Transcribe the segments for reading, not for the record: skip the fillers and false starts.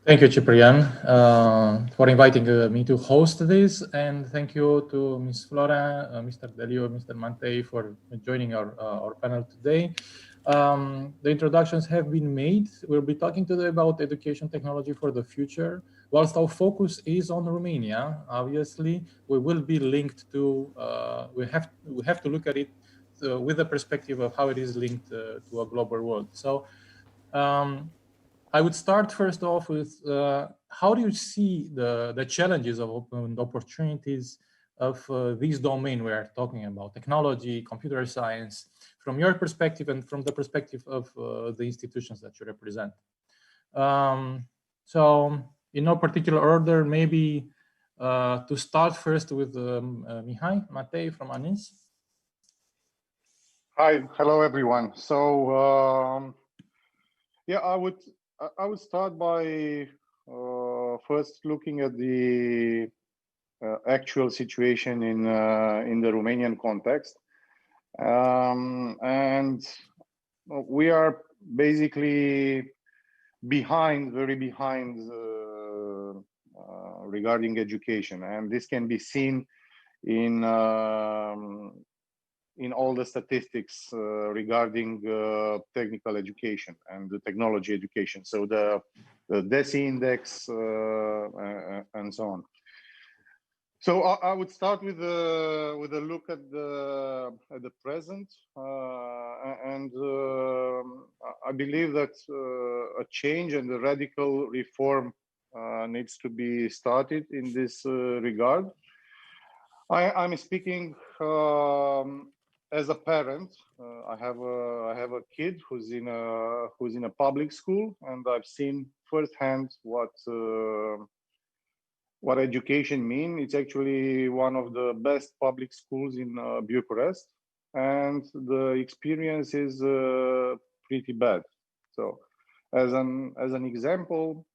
Thank you, Ciprian, for inviting me to host this, and thank you to Ms. Florea, Mr. Deliu, Mr. Matei for joining our panel today. The introductions have been made. We'll be talking today about education technology for the future. Whilst our focus is on Romania, obviously, we will be linked to, we have to look at it with the perspective of how it is linked to a global world. So I would start first off with how do you see the challenges of and opportunities of this domain we are talking about, technology, computer science, from your perspective and from the perspective of the institutions that you represent. So in no particular order, maybe to start first with Mihai, Matei from ANIS. Hi, hello everyone. So yeah, I would start by first looking at the actual situation in the Romanian context, and we are basically very behind regarding education, and this can be seen in all the statistics regarding technical education and the technology education. So the DESI index and so on. So I would start with a look at the present, and I believe that a change and a radical reform needs to be started in this regard. I'm speaking as a parent. I have a kid who's in a public school, and I've seen firsthand what education means. It's actually one of the best public schools in Bucharest, and the experience is pretty bad. So, as an example,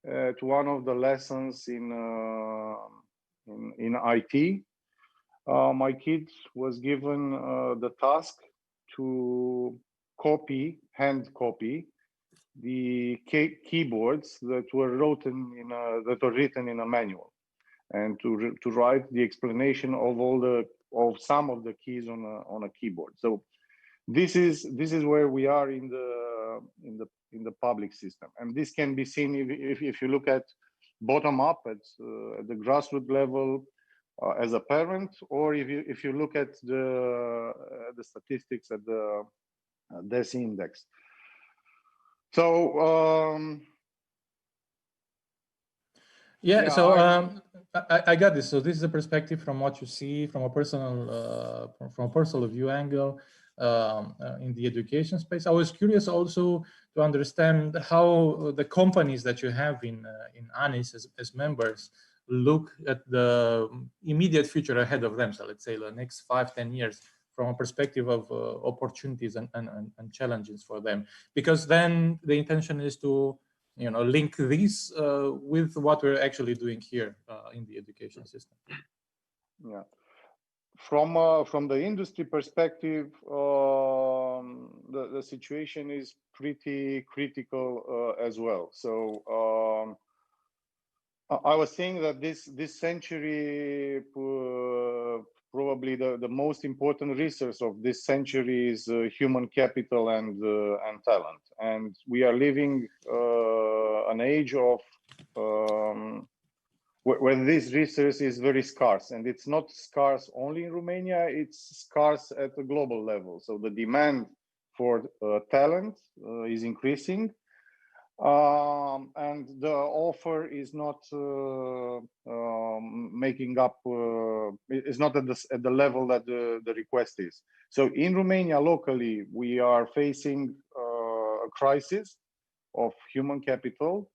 to one of the lessons in IT, my kid was given the task to hand copy the keyboards that were written in a manual, and to write the explanation of some of the keys on a keyboard. So this is where we are in the public system, and this can be seen if you look at bottom up at the grassroots level. As a parent, or if you look at the statistics at the DESI index. So yeah, so I got this. So this is a perspective from what you see from a personal view angle in the education space. I was curious also to understand how the companies that you have in ANIS as members look at the immediate future ahead of them. So let's say the next 5-10 years from a perspective of opportunities and challenges for them. Because then the intention is to link these with what we're actually doing here in the education system. Yeah. From the industry perspective, the situation is pretty critical as well. So I was saying that this century, probably the most important resource of this century is human capital and talent. And we are living an age of where this resource is very scarce, and it's not scarce only in Romania, it's scarce at a global level. So the demand for talent is increasing, and the offer is not making up, it's not at the level that the request is. So in Romania locally, we are facing a crisis of human capital.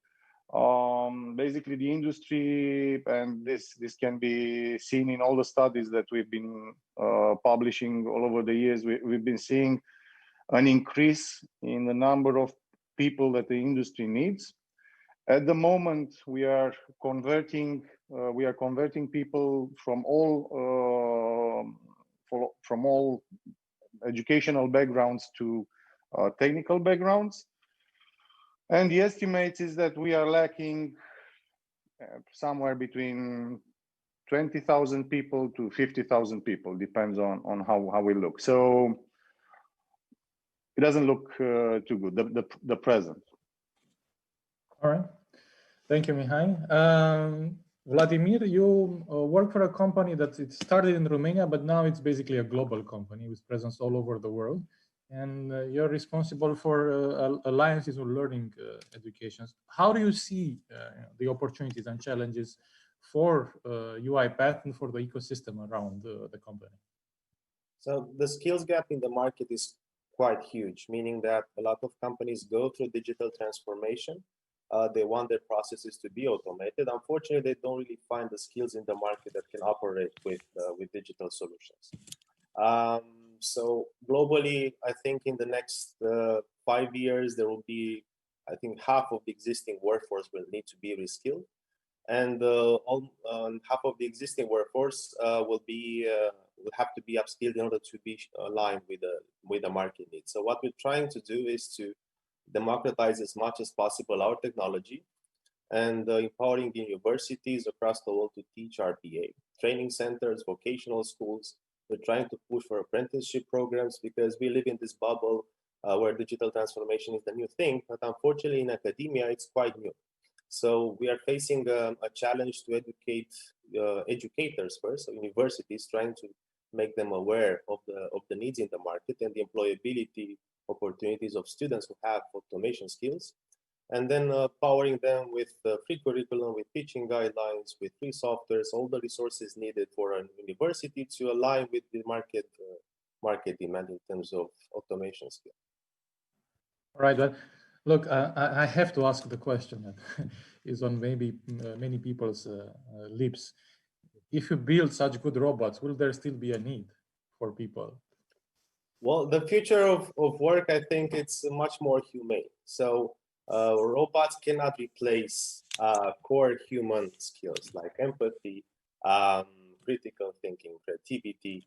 Basically the industry, and this can be seen in all the studies that we've been publishing all over the years, we've been seeing an increase in the number of people that the industry needs. At the moment, we are converting people from all educational backgrounds to technical backgrounds. And the estimates is that we are lacking somewhere between 20,000 people to 50,000 people, depends on how we look. So it doesn't look too good, the present. All right. Thank you, Mihai. Vladimir, you work for a company that it started in Romania, but now it's basically a global company with presence all over the world. And you're responsible for alliances or learning educations. How do you see the opportunities and challenges for UiPath and for the ecosystem around the company? So the skills gap in the market is quite huge, meaning that a lot of companies go through digital transformation. They want their processes to be automated. Unfortunately, they don't really find the skills in the market that can operate with digital solutions. So globally, I think in the next 5 years, there will be, I think half of the existing workforce will need to be reskilled. And half of the existing workforce will have to be upskilled in order to be aligned with the market needs. So what we're trying to do is to democratize as much as possible our technology and empowering the universities across the world to teach RPA, training centers, vocational schools. We're trying to push for apprenticeship programs because we live in this bubble where digital transformation is the new thing, but unfortunately in academia, it's quite new. So we are facing a challenge to educate educators first, so universities, trying to make them aware of the needs in the market and the employability opportunities of students who have automation skills, and then powering them with free curriculum, with teaching guidelines, with free softwares, all the resources needed for a university to align with the market demand in terms of automation skills. All right, well, look, I have to ask the question that is on maybe many people's lips. If you build such good robots, will there still be a need for people? Well, the future of work, I think it's much more humane. So robots cannot replace core human skills like empathy, critical thinking, creativity,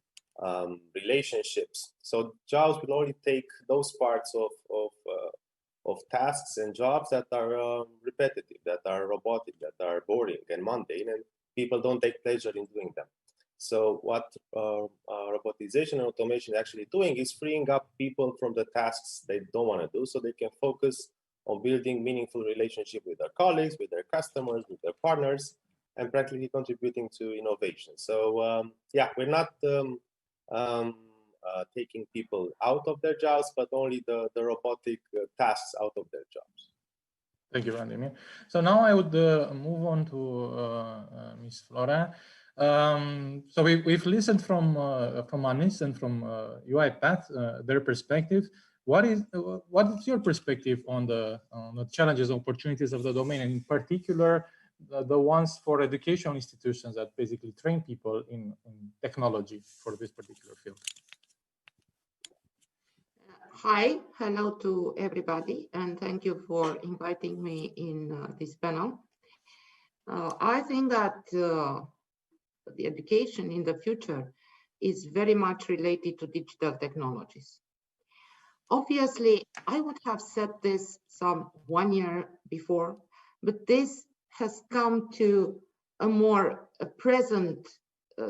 relationships. So jobs will only take those parts of tasks and jobs that are repetitive, that are robotic, that are boring and mundane, and people don't take pleasure in doing them. So what robotization and automation is actually doing is freeing up people from the tasks they don't want to do, so they can focus on building meaningful relationship with their colleagues, with their customers, with their partners, and practically contributing to innovation. So yeah, we're not taking people out of their jobs, but only the robotic tasks out of their jobs. Thank you, Vladimir. So now I would move on to Ms. Florea. So we've listened from Anis and from UiPath, their perspective. What is your perspective on the challenges and opportunities of the domain, and in particular, the ones for educational institutions that basically train people in technology for this particular field? Hi, hello to everybody, and thank you for inviting me in this panel. I think that the education in the future is very much related to digital technologies. Obviously, I would have said this some 1 year before, but this has come to a more present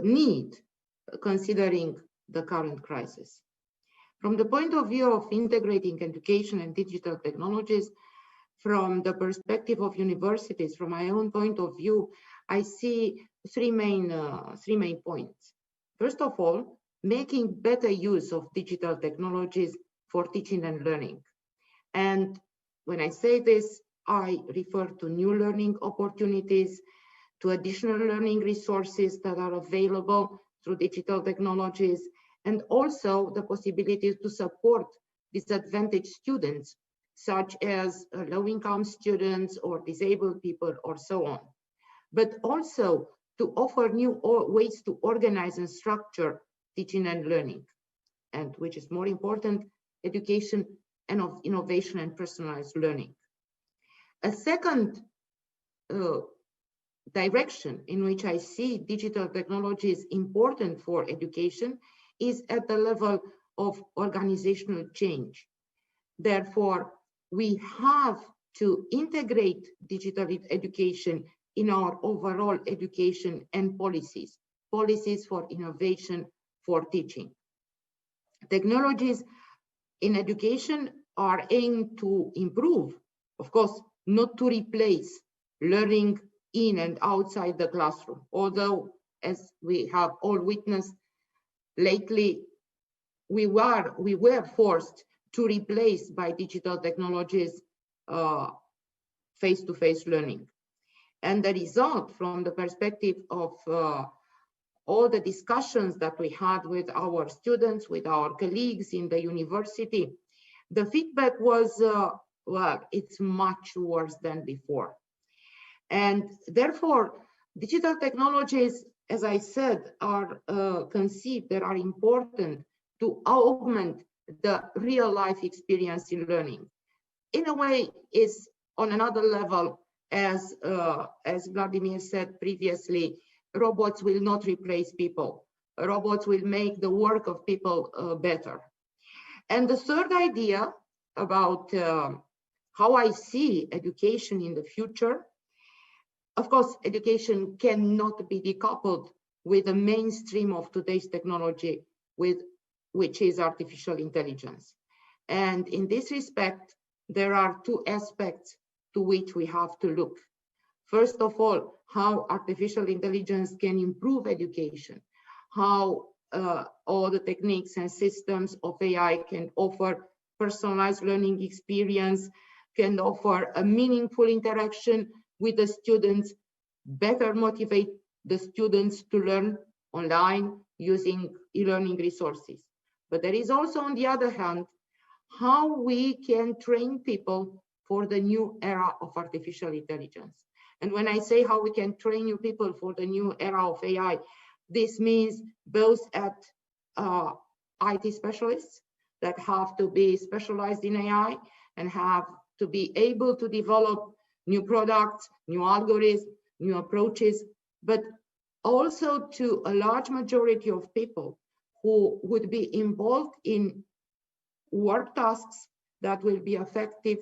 need considering the current crisis. From the point of view of integrating education and digital technologies, from the perspective of universities, from my own point of view, I see three main points. First of all, making better use of digital technologies for teaching and learning. And when I say this, I refer to new learning opportunities, to additional learning resources that are available through digital technologies, and also the possibility to support disadvantaged students, such as low-income students or disabled people or so on. But also to offer new ways to organize and structure teaching and learning, and which is more important, education and of innovation and personalized learning. A second direction in which I see digital technologies important for education is at the level of organizational change. Therefore, we have to integrate digital education in our overall education and policies for innovation, for teaching. Technologies in education are aimed to improve, of course, not to replace learning in and outside the classroom. Although, as we have all witnessed lately, we were forced to replace by digital technologies face-to-face learning. And the result from the perspective of all the discussions that we had with our students, with our colleagues in the university, the feedback was, well, it's much worse than before. And therefore, digital technologies, as I said, are conceived that are important to augment the real life experience in learning. In a way, is on another level, as Vladimir said previously, robots will not replace people. Robots will make the work of people better. And the third idea about how I see education in the future, of course, education cannot be decoupled with the mainstream of today's technology, which is artificial intelligence. And in this respect, there are two aspects to which we have to look. First of all, how artificial intelligence can improve education, how all the techniques and systems of AI can offer personalized learning experience, can offer a meaningful interaction with the students, better motivate the students to learn online using e-learning resources. But there is also, on the other hand, how we can train people for the new era of artificial intelligence. And when I say how we can train new people for the new era of AI, this means both at IT specialists that have to be specialized in AI and have to be able to develop new products, new algorithms, new approaches, but also to a large majority of people who would be involved in work tasks that will be affected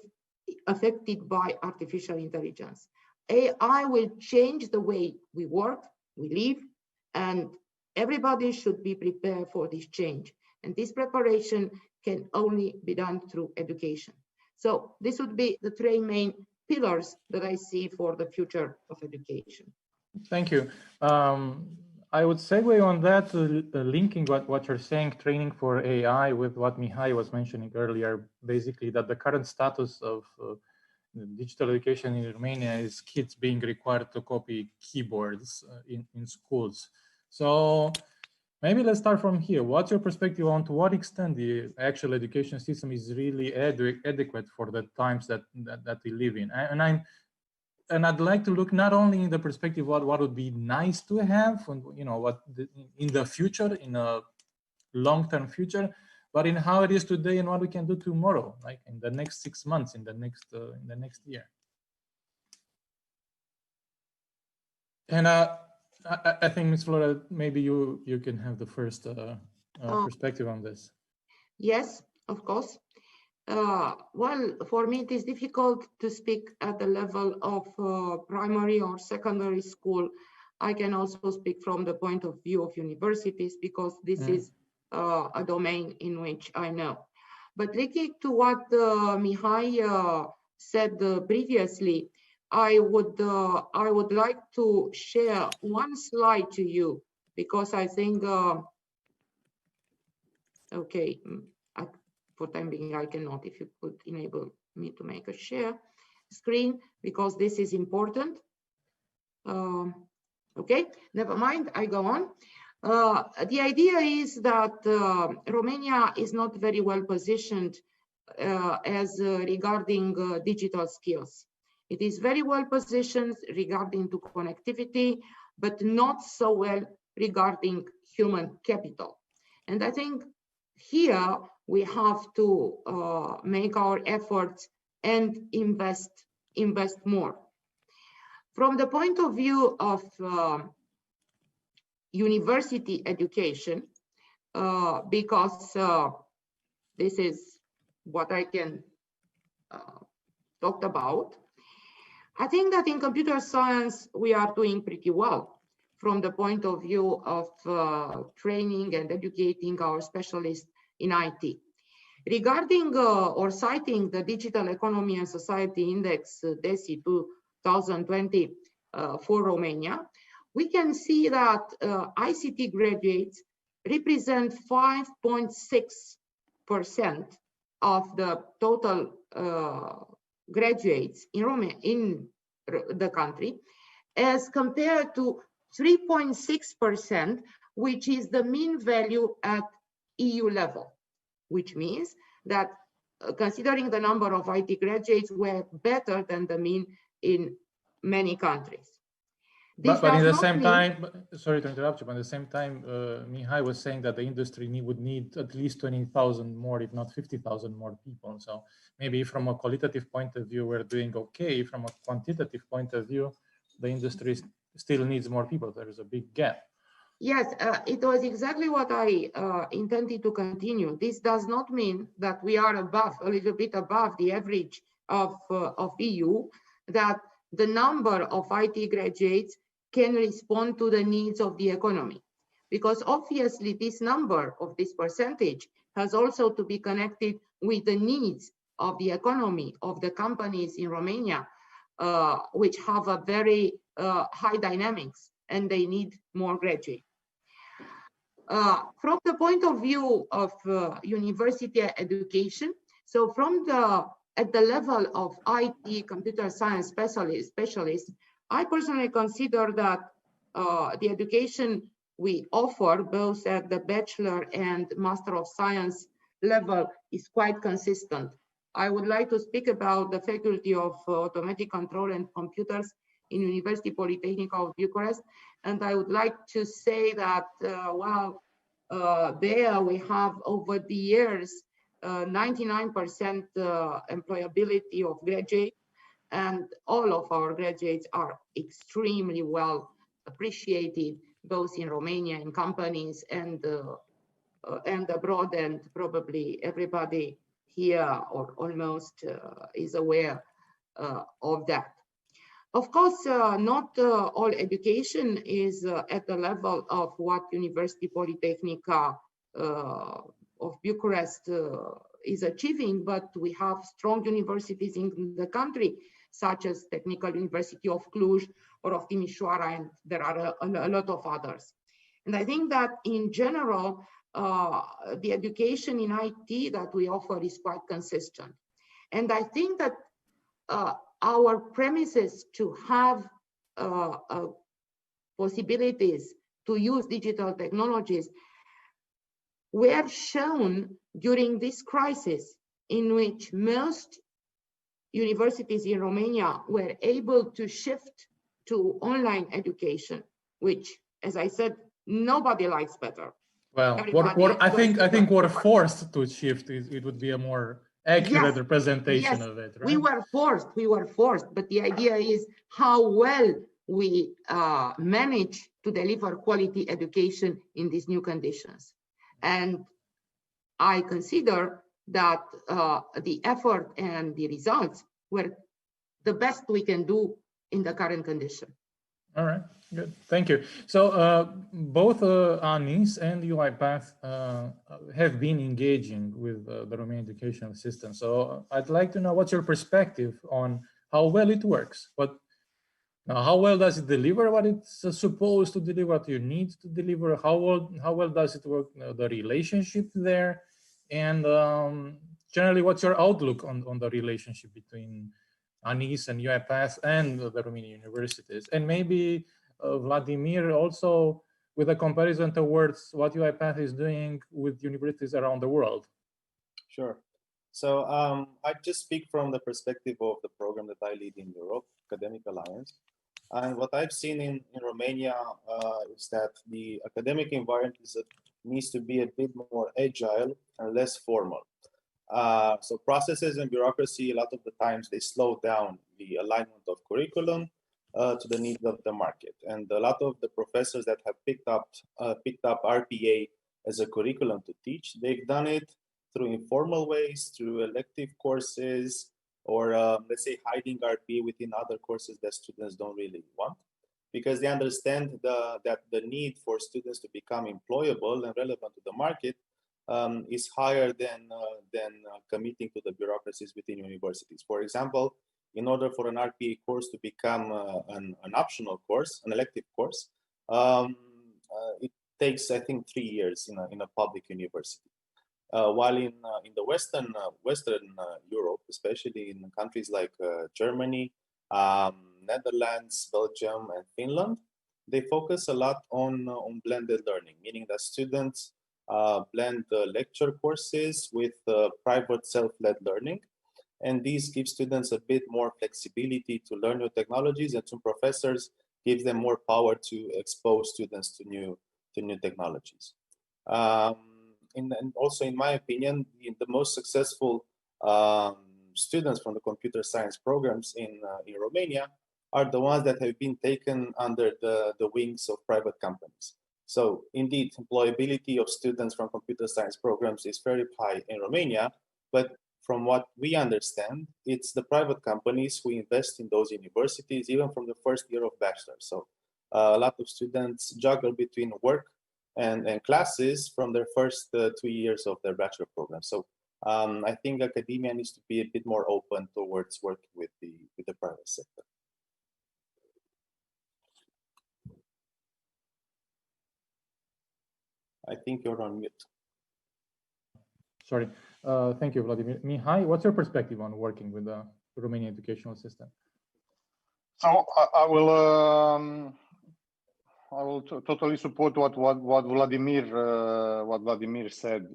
by artificial intelligence. AI will change the way we work, we live, and everybody should be prepared for this change. And this preparation can only be done through education. So this would be the three main pillars that I see for the future of education. Thank you. I would segue on that, linking what you're saying, training for AI, with what Mihai was mentioning earlier, basically that the current status of digital education in Romania is kids being required to copy keyboards in schools. So maybe let's start from here. What's your perspective on to what extent the actual education system is really adequate for the times that we live in? And I'd like to look not only in the perspective what would be nice to have, and what in the future, in a long-term future, but in how it is today and what we can do tomorrow, like in the next 6 months, in the next year. And I think, Ms. Florea, maybe you can have the first perspective on this. Yes, of course. Well, for me, it is difficult to speak at the level of primary or secondary school. I can also speak from the point of view of universities, because this is a domain in which I know. But linking to what Mihai said previously, I would like to share one slide to you, because I think, okay, for time being, I cannot. If you could enable me to make a share screen, because this is important. Okay, never mind, I go on. The idea is that Romania is not very well positioned as regarding digital skills. It is very well positioned regarding to connectivity, but not so well regarding human capital. And I think here we have to make our efforts and invest more. From the point of view of university education, because this is what I can talked about. I think that in computer science, we are doing pretty well from the point of view of training and educating our specialists in IT. Regarding or citing the Digital Economy and Society Index, DESI 2020 for Romania, we can see that ICT graduates represent 5.6% of the total graduates in the country, as compared to 3.6%, which is the mean value at EU level, which means that considering the number of IT graduates, we're better than the mean in many countries. But in the same time, sorry to interrupt you, but at the same time, Mihai was saying that the industry would need at least 20,000 more, if not 50,000 more people. So maybe from a qualitative point of view, we're doing okay. From a quantitative point of view, the industry still needs more people. There is a big gap. Yes, it was exactly what I intended to continue. This does not mean that we are above, a little bit above the average of EU, that the number of IT graduates can respond to the needs of the economy. Because obviously this number of this percentage has also to be connected with the needs of the economy, of the companies in Romania, which have a very high dynamics and they need more graduates. From the point of view of university education, so at the level of IT computer science specialists, I personally consider that the education we offer, both at the bachelor and master of science level, is quite consistent. I would like to speak about the Faculty of Automatic Control and Computers in University Politehnică of Bucharest, and I would like to say that there we have over the years 99% employability of graduates, and all of our graduates are extremely well appreciated, both in Romania in companies and abroad, and probably everybody here or almost is aware of that. Of course, not all education is at the level of what University Politehnică of Bucharest is achieving, but we have strong universities in the country, such as Technical University of Cluj or of Timișoara, and there are a lot of others. And I think that in general, the education in IT that we offer is quite consistent. And I think that our premises to have possibilities to use digital technologies were shown during this crisis, in which most universities in Romania were able to shift to online education, which, as I said, nobody likes better. Well, I think we're forced to shift. It would be a more accurate representation of it, right? We were forced, but the idea is how well we manage to deliver quality education in these new conditions. And I consider that the effort and the results were the best we can do in the current condition. All right, good, thank you. So both ANIS and UiPath have been engaging with the Romanian educational system. So I'd like to know what's your perspective on how well it works. How well does it deliver what it's supposed to deliver, what you need to deliver? How well does it work, the relationship there? And generally, what's your outlook on the relationship between ANIS and UiPath and the Romanian universities? And maybe Vladimir, also with a comparison towards what UiPath is doing with universities around the world. Sure. So I just speak from the perspective of the program that I lead in Europe, Academic Alliance. And what I've seen in Romania is that the academic environment needs to be a bit more agile and less formal. So processes and bureaucracy, a lot of the times they slow down the alignment of curriculum to the needs of the market. And a lot of the professors that have picked up RPA as a curriculum to teach, they've done it through informal ways, through elective courses, or let's say hiding RPA within other courses that students don't really want, because they understand that the need for students to become employable and relevant to the market is higher than committing to the bureaucracies within universities. For example, in order for an RPA course to become an optional course, an elective course, it takes, I think, 3 years in a public university. While in the Western Europe, especially in countries like Germany, Netherlands, Belgium, and Finland, they focus a lot on blended learning, meaning that students blend lecture courses with private self-led learning. And these give students a bit more flexibility to learn new technologies, and some professors give them more power to expose students to new technologies. And also, in my opinion, the most successful students from the computer science programs in Romania are the ones that have been taken under the wings of private companies. So indeed, employability of students from computer science programs is very high in Romania, but from what we understand, it's the private companies who invest in those universities, even from the first year of bachelor. So a lot of students juggle between work and classes from their first 2 years of their bachelor program. So I think academia needs to be a bit more open towards working with the private sector. I think you're on mute. Sorry. Thank you, Vladimir. Mihai, what's your perspective on working with the Romanian educational system? So I will totally support what Vladimir said.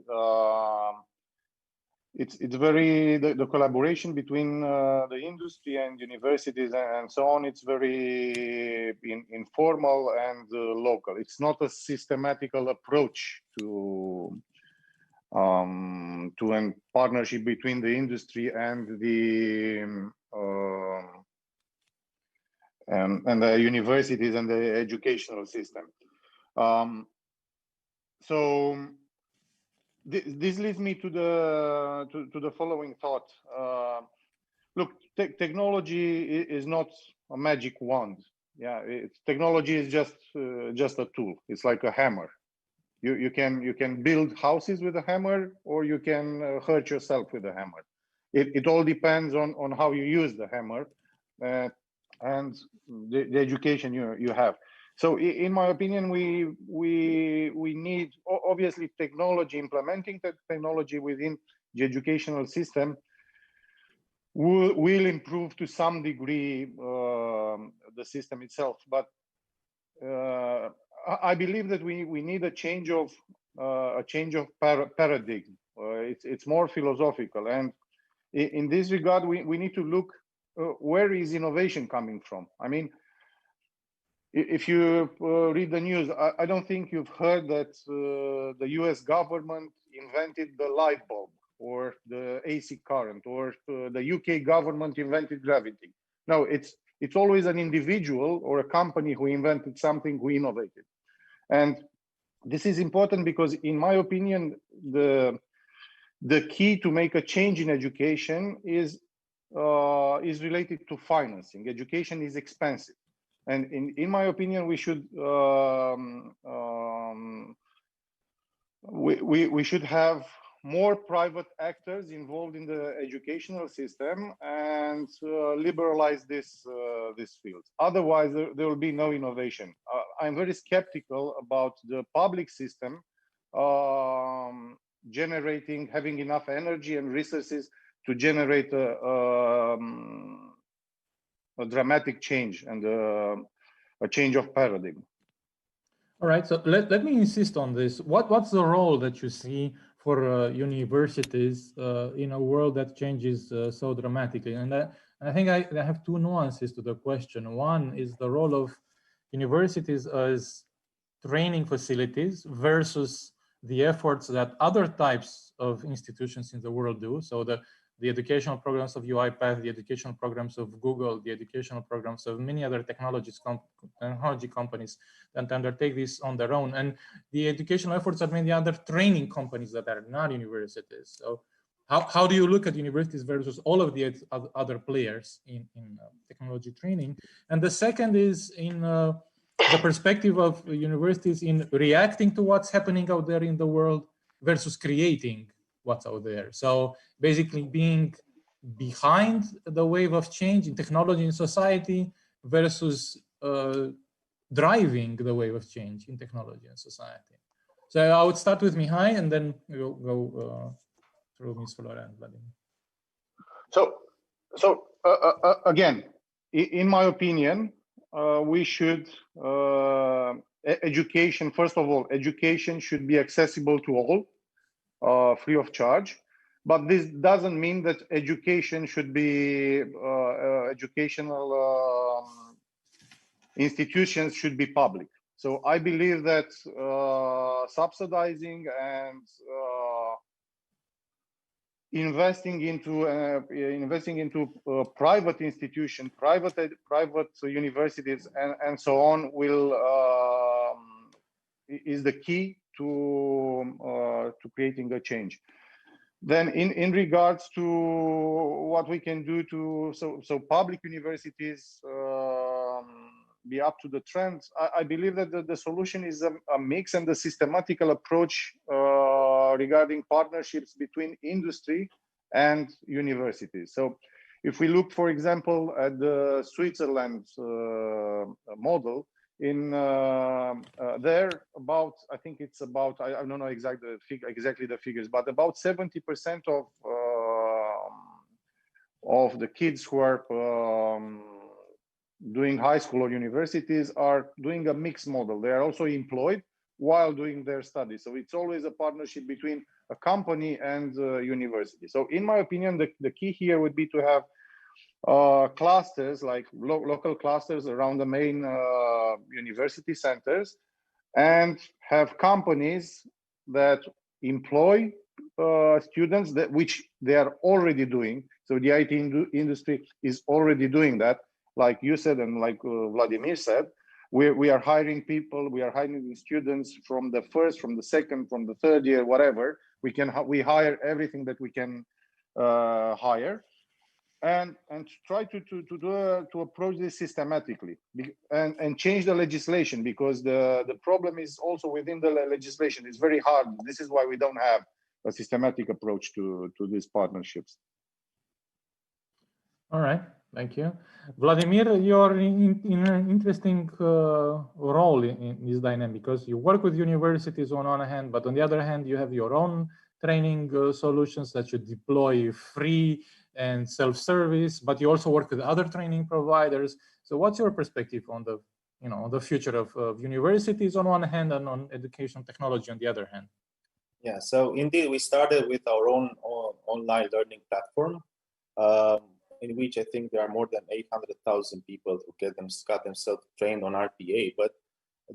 It's very the collaboration between the industry and universities and so on. It's very informal and local. It's not a systematical approach to a partnership between the industry and the universities and the educational system. So this leads me to the following thought. Look, technology is not a magic wand. Yeah, technology is just a tool. It's like a hammer. You can build houses with a hammer, or you can hurt yourself with a hammer. It all depends on how you use the hammer and the education you have. So in my opinion, we need, obviously, technology, implementing technology within the educational system will improve to some degree the system itself. But I believe that we need a change of paradigm. It's more philosophical, and in this regard, we need to look where is innovation coming from. I mean, if you read the news, I don't think you've heard that the US government invented the light bulb or the AC current, or the UK government invented gravity. No, it's always an individual or a company who invented something, who innovated. And this is important because, in my opinion, the key to make a change in education is related to financing. Education is expensive. And in my opinion, we should we should have more private actors involved in the educational system and liberalize this field. Otherwise, there will be no innovation. I'm very skeptical about the public system having enough energy and resources to generate a dramatic change and a change of paradigm. All right, so let me insist on this. What's the role that you see for universities in a world that changes so dramatically? And I think I have two nuances to the question. One is the role of universities as training facilities versus the efforts that other types of institutions in the world do. So the educational programs of UiPath, the educational programs of Google, the educational programs of many other technology companies that undertake this on their own, and the educational efforts of many other training companies that are not universities. So how do you look at universities versus all of the other players in technology training? And the second is in the perspective of universities in reacting to what's happening out there in the world versus creating what's out there. So basically being behind the wave of change in technology in society versus driving the wave of change in technology and society. So I would start with Mihai and then we'll go through Ms. Florea and Vladimir. So again, in my opinion, we should, education, first of all, education should be accessible to all, free of charge. But this doesn't mean that education should be, educational institutions should be public. So I believe that subsidizing and investing into private institutions, private universities, and so on will is the key to creating a change. Then in regards to what we can do to so public universities be up to the trends, I believe that the solution is a mix and a systematical approach regarding partnerships between industry and universities. So if we look, for example, at the Switzerland model, in there about, I think it's about, I don't know exactly the figures, but about 70% of the kids who are doing high school or universities are doing a mixed model. They are also employed while doing their studies. So it's always a partnership between a company and a university. So in my opinion, the key here would be to have clusters, like local clusters around the main university centers, and have companies that employ students, which they are already doing. So the IT industry is already doing that, like you said, and like Vladimir said. We are hiring people, we are hiring students from the first, from the second, from the third year, whatever. We hire everything that we can hire, and try to approach this systematically and change the legislation, because the problem is also within the legislation. It's very hard. This is why we don't have a systematic approach to these partnerships. All right. Thank you. Vladimir, you're in an interesting role in this dynamic, because you work with universities on one hand, but on the other hand, you have your own training solutions that you deploy free and self-service, but you also work with other training providers. So what's your perspective on the, the future of universities on one hand and on education technology on the other hand? Yeah, so indeed, we started with our own online learning platform, in which I think there are more than 800,000 people who got themselves trained on RPA. But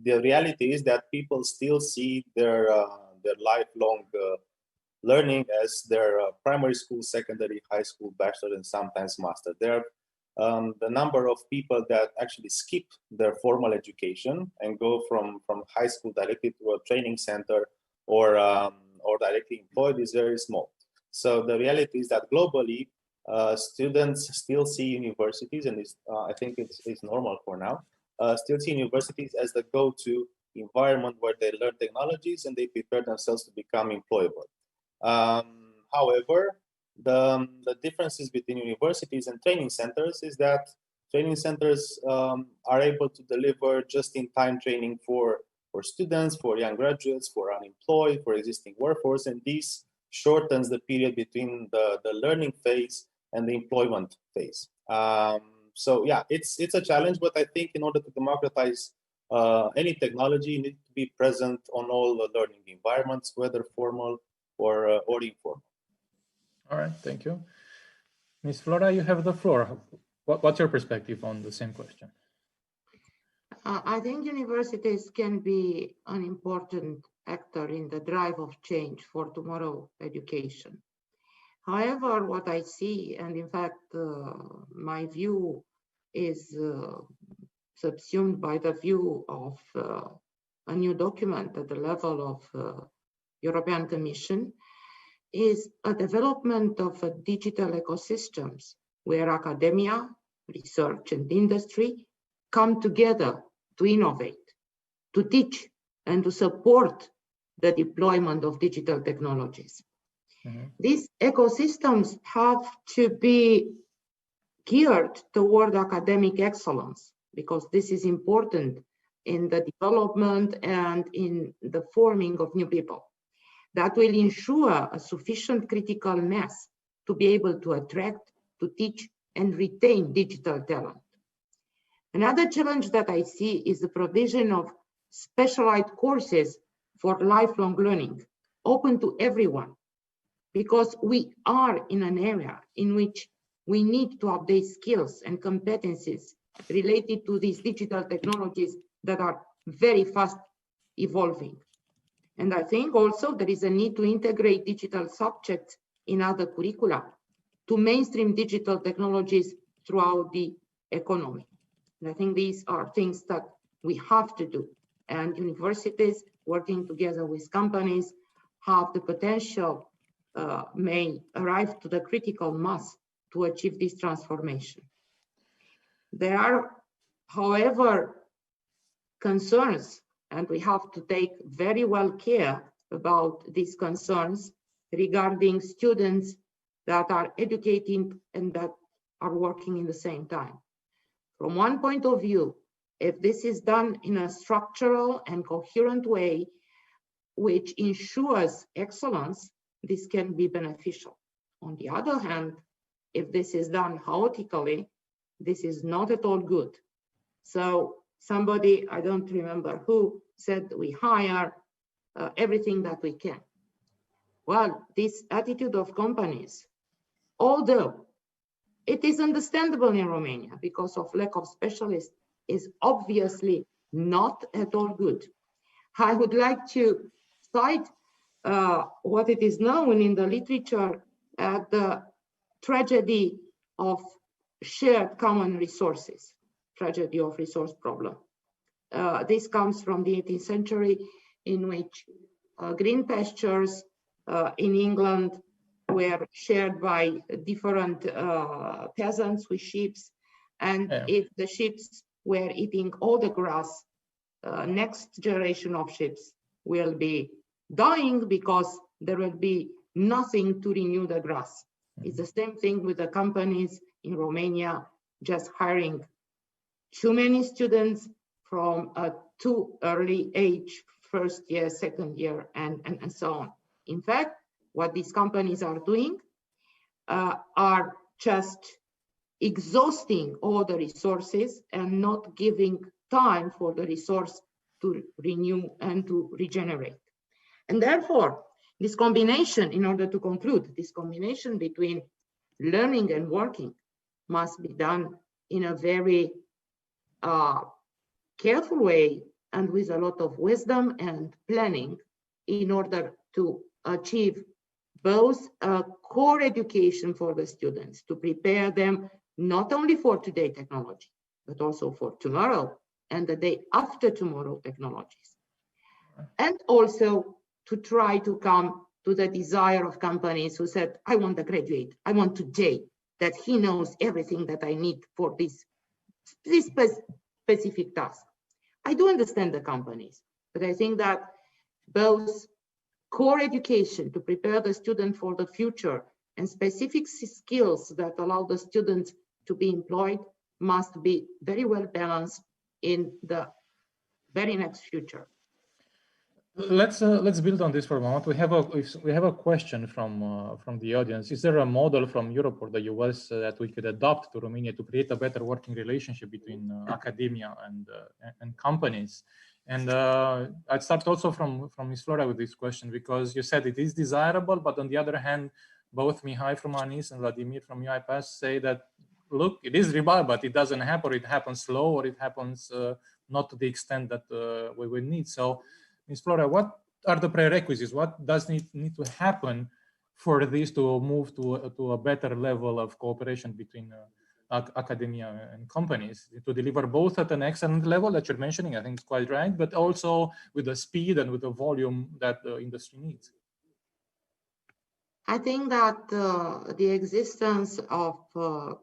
the reality is that people still see their lifelong learning as their primary school, secondary, high school, bachelor, and sometimes master. There are the number of people that actually skip their formal education and go from high school directly to a training center or directly employed is very small. So the reality is that globally, students still see universities, and I think it's normal for now, still see universities as the go-to environment where they learn technologies and they prepare themselves to become employable. However, the differences between universities and training centers is that training centers are able to deliver just-in-time training for students, for young graduates, for unemployed, for existing workforce, and this shortens the period between the learning phase and the employment phase. So yeah, it's a challenge, but I think in order to democratize any technology, you need to be present on all the learning environments, whether formal or informal. All right, thank you. Ms. Florea, you have the floor. What's your perspective on the same question? I think universities can be an important actor in the drive of change for tomorrow education. However, what I see, and in fact, my view is subsumed by the view of a new document at the level of European Commission, is a development of a digital ecosystems where academia, research, and industry come together to innovate, to teach, and to support the deployment of digital technologies. Mm-hmm. These ecosystems have to be geared toward academic excellence, because this is important in the development and in the forming of new people. That will ensure a sufficient critical mass to be able to attract, to teach, and retain digital talent. Another challenge that I see is the provision of specialized courses for lifelong learning, open to everyone, because we are in an area in which we need to update skills and competencies related to these digital technologies that are very fast evolving. And I think also there is a need to integrate digital subjects in other curricula to mainstream digital technologies throughout the economy. And I think these are things that we have to do. And universities working together with companies have the potential, may arrive to the critical mass to achieve this transformation. There are, however, concerns, and we have to take very well care about these concerns regarding students that are educating and that are working in the same time. From one point of view, if this is done in a structural and coherent way, which ensures excellence, this can be beneficial. On the other hand, if this is done chaotically, this is not at all good. So somebody, I don't remember who, said we hire everything that we can. Well, this attitude of companies, although it is understandable in Romania because of lack of specialists, is obviously not at all good. I would like to cite what it is known in the literature as the tragedy of shared common resources, tragedy of resource problem. This comes from the 18th century, in which green pastures in England were shared by different peasants with sheep, and if the sheep were eating all the grass, next generation of sheep will be dying because there will be nothing to renew the grass. It's the same thing with the companies in Romania, just hiring too many students from a too early age, first year, second year, and so on. In fact, what these companies are doing are just exhausting all the resources and not giving time for the resource to renew and to regenerate. And therefore, this combination, in order to conclude, this combination between learning and working must be done in a very careful way and with a lot of wisdom and planning in order to achieve both a core education for the students, to prepare them not only for today technology, but also for tomorrow and the day after tomorrow technologies. And also to try to come to the desire of companies who said, I want a graduate, I want today, that he knows everything that I need for this specific task. I do understand the companies, but I think that both core education to prepare the student for the future and specific skills that allow the students to be employed must be very well balanced in the very next future. Let's build on this for a moment. We have a question from the audience. Is there a model from Europe or the US that we could adopt to Romania to create a better working relationship between academia and companies? And I'd start also from Ms. Florea with this question, because you said it is desirable, but on the other hand, both Mihai from ANIS and Vladimir from UiPath say that, look, it is desirable, but it doesn't happen, or it happens slow, or it happens not to the extent that we would need. So, Ms. Florea, what are the prerequisites? What does need to happen for this to move to a better level of cooperation between academia and companies, to deliver both at an excellent level that you're mentioning? I think it's quite right, but also with the speed and with the volume that the industry needs. I think that the existence of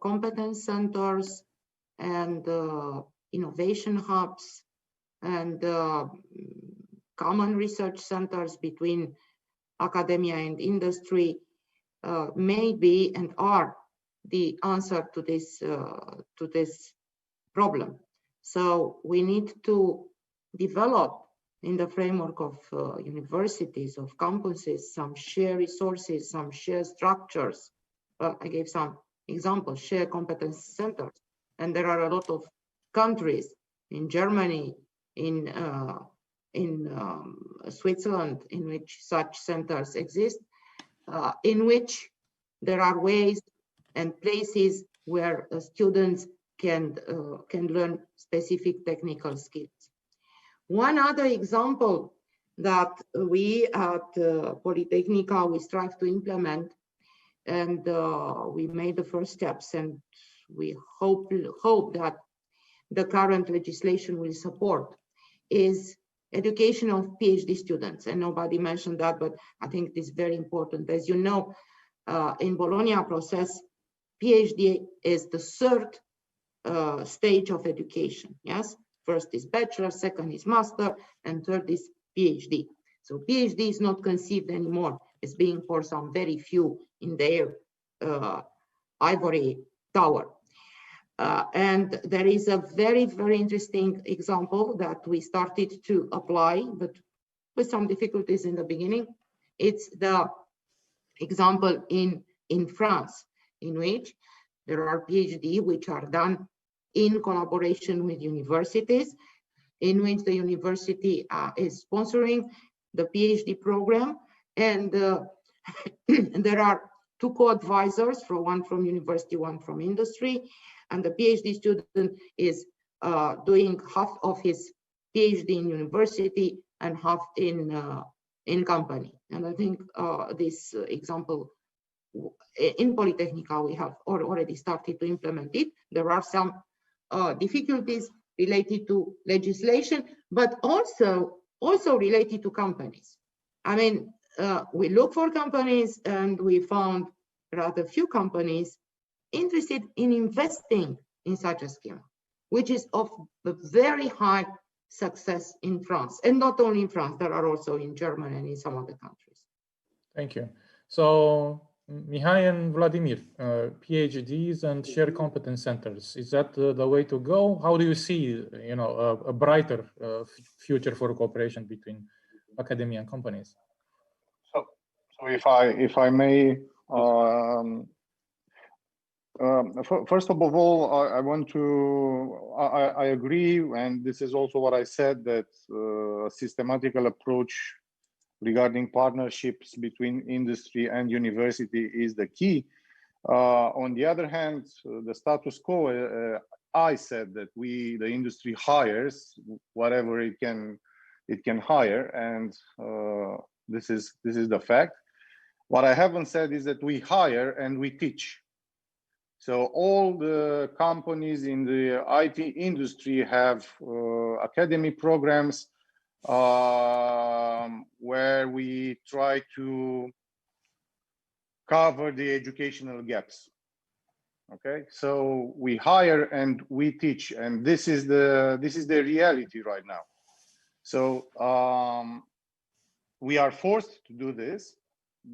competence centers and innovation hubs and common research centers between academia and industry may be and are the answer to this problem. So we need to develop in the framework of universities, of campuses, some shared resources, some shared structures. I gave some examples, shared competence centers. And there are a lot of countries in Germany, in Switzerland, in which such centers exist, in which there are ways and places where students can learn specific technical skills. One other example that we at Politehnică, we strive to implement, and we made the first steps, and we hope that the current legislation will support, is education of PhD students. And nobody mentioned that, but I think it is very important. As you know, in Bologna process, PhD is the third stage of education, yes? First is bachelor, second is master, and third is PhD. So PhD is not conceived anymore as being for some very few in their ivory tower. And there is a very, very interesting example that we started to apply, but with some difficulties in the beginning. It's the example in France, in which there are PhD which are done in collaboration with universities, in which the university is sponsoring the PhD program. And there are two co-advisors, one from university, one from industry. And the PhD student is doing half of his PhD in university and half in company. And I think this example in Politehnică, we have already started to implement it. There are some difficulties related to legislation, but also related to companies. I mean, we look for companies and we found rather few companies interested in investing in such a scheme, which is of a very high success in France. And not only in France, there are also in Germany and in some other countries. Thank you. So Mihai and Vladimir, PhDs and shared competence centers, is that the way to go? How do you see, a brighter future for cooperation between academia and companies? So if I may, first of all, I agree, and this is also what I said, that a systematical approach regarding partnerships between industry and university is the key. On the other hand, the status quo, I said that the industry hires whatever it can hire, and this is the fact. What I haven't said is that we hire and we teach. So all the companies in the IT industry have academy programs where we try to cover the educational gaps. Okay, so we hire and we teach, and this is the reality right now. So we are forced to do this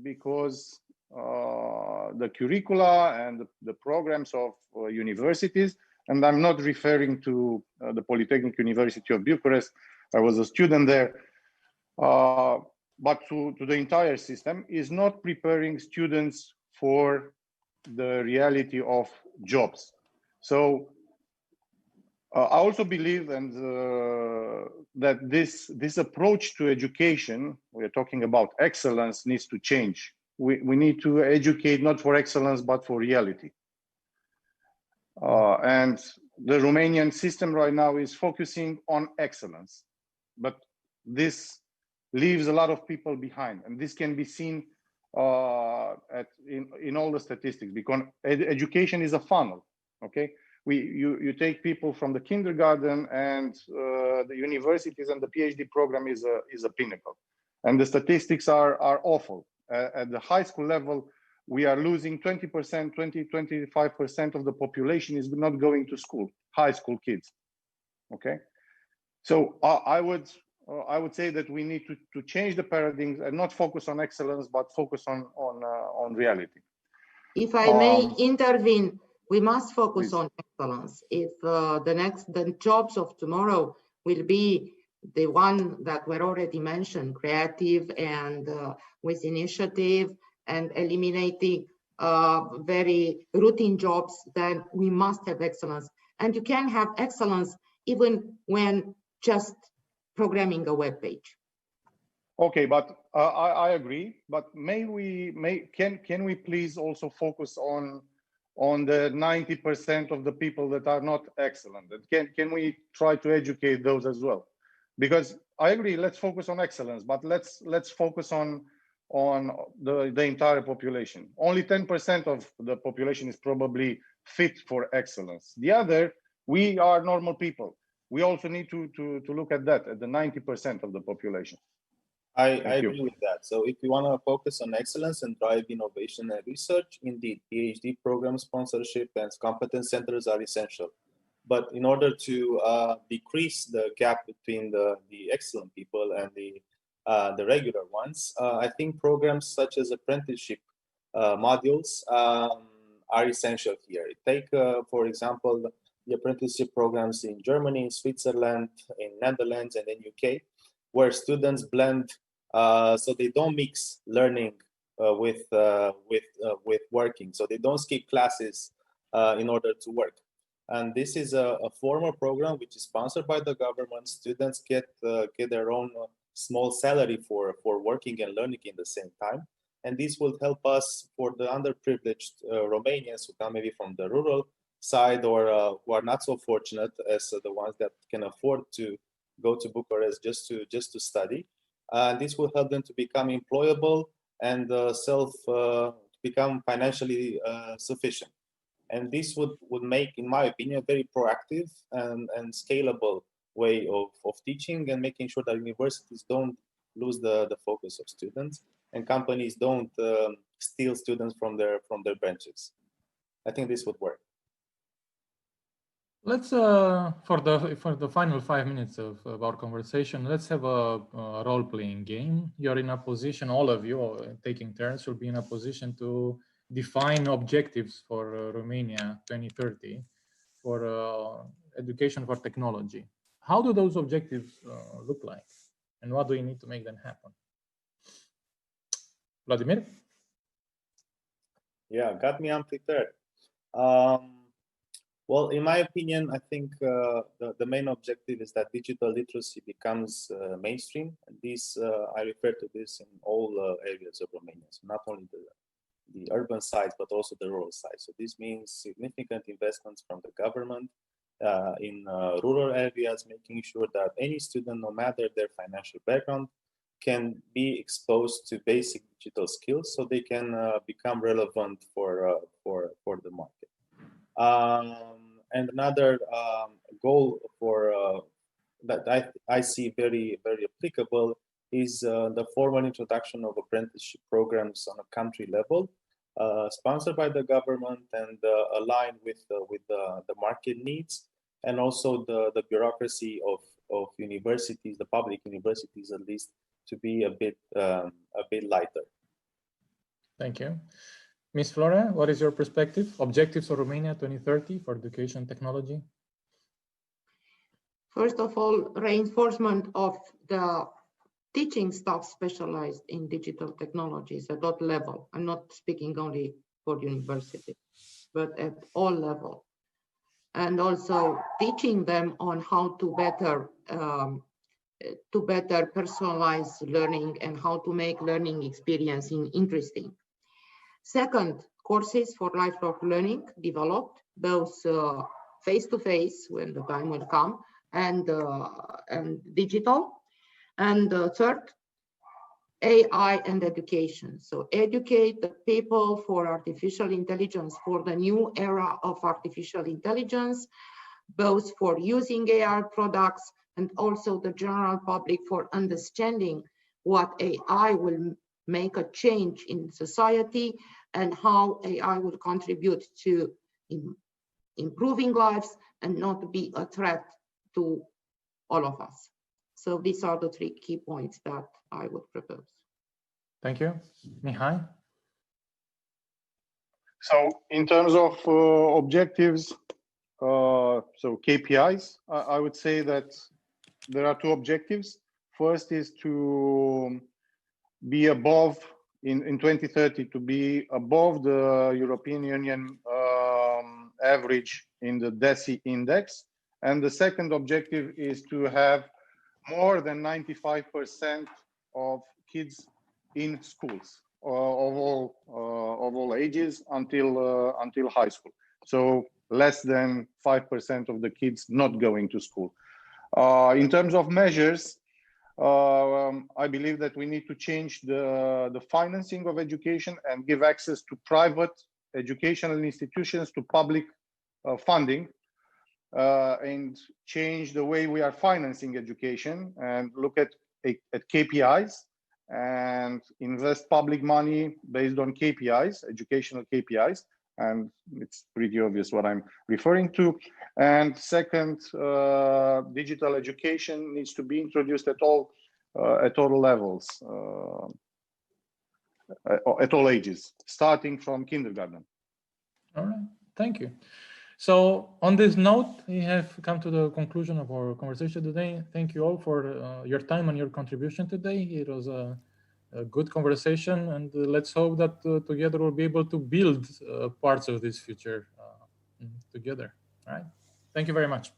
because the curricula and the programs of universities, and I'm not referring to the Polytechnic University of Bucharest. I was a student there, but to the entire system, is not preparing students for the reality of jobs. So I also believe that this approach to education, we're talking about excellence, needs to change. We need to educate not for excellence, but for reality. And the Romanian system right now is focusing on excellence, but this leaves a lot of people behind, and this can be seen in all the statistics, because education is a funnel. Okay, you take people from the kindergarten, and the universities and the PhD program is a pinnacle, and the statistics are awful. at the high school level, we are losing 20%, 25% of the population is not going to school, high school kids. Okay, so I would say that we need to change the paradigms and not focus on excellence, but focus on reality. If I may intervene, we must focus please. on excellence. If the jobs of tomorrow will be the one that were already mentioned, creative and with initiative and eliminating very routine jobs, then we must have excellence. And you can have excellence even when just programming a web page. Okay, but I agree. But can we please also focus on the 90% of the people that are not excellent? Can we try to educate those as well? Because I agree, let's focus on excellence, but let's focus on the entire population. Only 10% of the population is probably fit for excellence. The other, we are normal people. We also need to look at that, at the 90% of the population. I agree with that. So if you want to focus on excellence and drive innovation and research, indeed, PhD program sponsorship and competence centers are essential. But in order to decrease the gap between the excellent people and the regular ones, I think programs such as apprenticeship modules are essential here. Take, for example, the apprenticeship programs in Germany, Switzerland, in Netherlands, and in UK, where students blend, so they don't mix learning with working. So they don't skip classes in order to work. And this is a formal program which is sponsored by the government. Students get their own small salary for working and learning in the same time. And this will help us for the underprivileged Romanians who come maybe from the rural side or who are not so fortunate as the ones that can afford to go to Bucharest just to study. This will help them to become employable and become financially sufficient. And this would make, in my opinion, a very proactive and scalable way of teaching and making sure that universities don't lose the focus of students and companies don't steal students from their benches. I think this would work. Let's for the final 5 minutes of our conversation, let's have a role-playing game. You're in a position, all of you taking turns, will be in a position to define objectives for Romania 2030 for education for technology. How do those objectives look like, and what do we need to make them happen? Vladimir? Yeah, got me unprepared. Well, in my opinion, I think the main objective is that digital literacy becomes mainstream. And this, I refer to this in all areas of Romania, so not only the urban sides, but also the rural side. So this means significant investments from the government in rural areas, making sure that any student, no matter their financial background, can be exposed to basic digital skills so they can become relevant for the market. And another goal for that I see very, very applicable is the formal introduction of apprenticeship programs on a country level, sponsored by the government and aligned with the market needs, and also the bureaucracy of universities, the public universities at least, to be a bit lighter. Thank you. Ms. Florea, what is your perspective? Objectives for Romania 2030 for education technology? First of all, reinforcement of the teaching staff specialized in digital technologies at all level. I'm not speaking only for university, but at all level. And also teaching them on how to better personalize learning and how to make learning experience interesting. Second, courses for lifelong learning developed, both face-to-face when the time will come and digital. And third, AI and education. So educate the people for artificial intelligence, for the new era of artificial intelligence, both for using AI products and also the general public for understanding what AI will make a change in society and how AI will contribute to improving lives and not be a threat to all of us. So these are the 3 key points that I would propose. Thank you. Mihai? So in terms of objectives, so KPIs, I would say that there are 2 objectives. First is to be above, in 2030, to be above the European Union average in the DESI index. And the second objective is to have more than 95% of kids in schools of all ages until high school. So less than 5% of the kids not going to school. In terms of measures, I believe that we need to change the financing of education and give access to private educational institutions to public funding, and change the way we are financing education and look at KPIs and invest public money based on KPIs, educational KPIs. And it's pretty obvious what I'm referring to. And second, digital education needs to be introduced at all levels, at all ages, starting from kindergarten. All right, thank you. So on this note, we have come to the conclusion of our conversation today. Thank you all for your time and your contribution today. It was a good conversation, and let's hope that together we'll be able to build parts of this future together. All right. Thank you very much.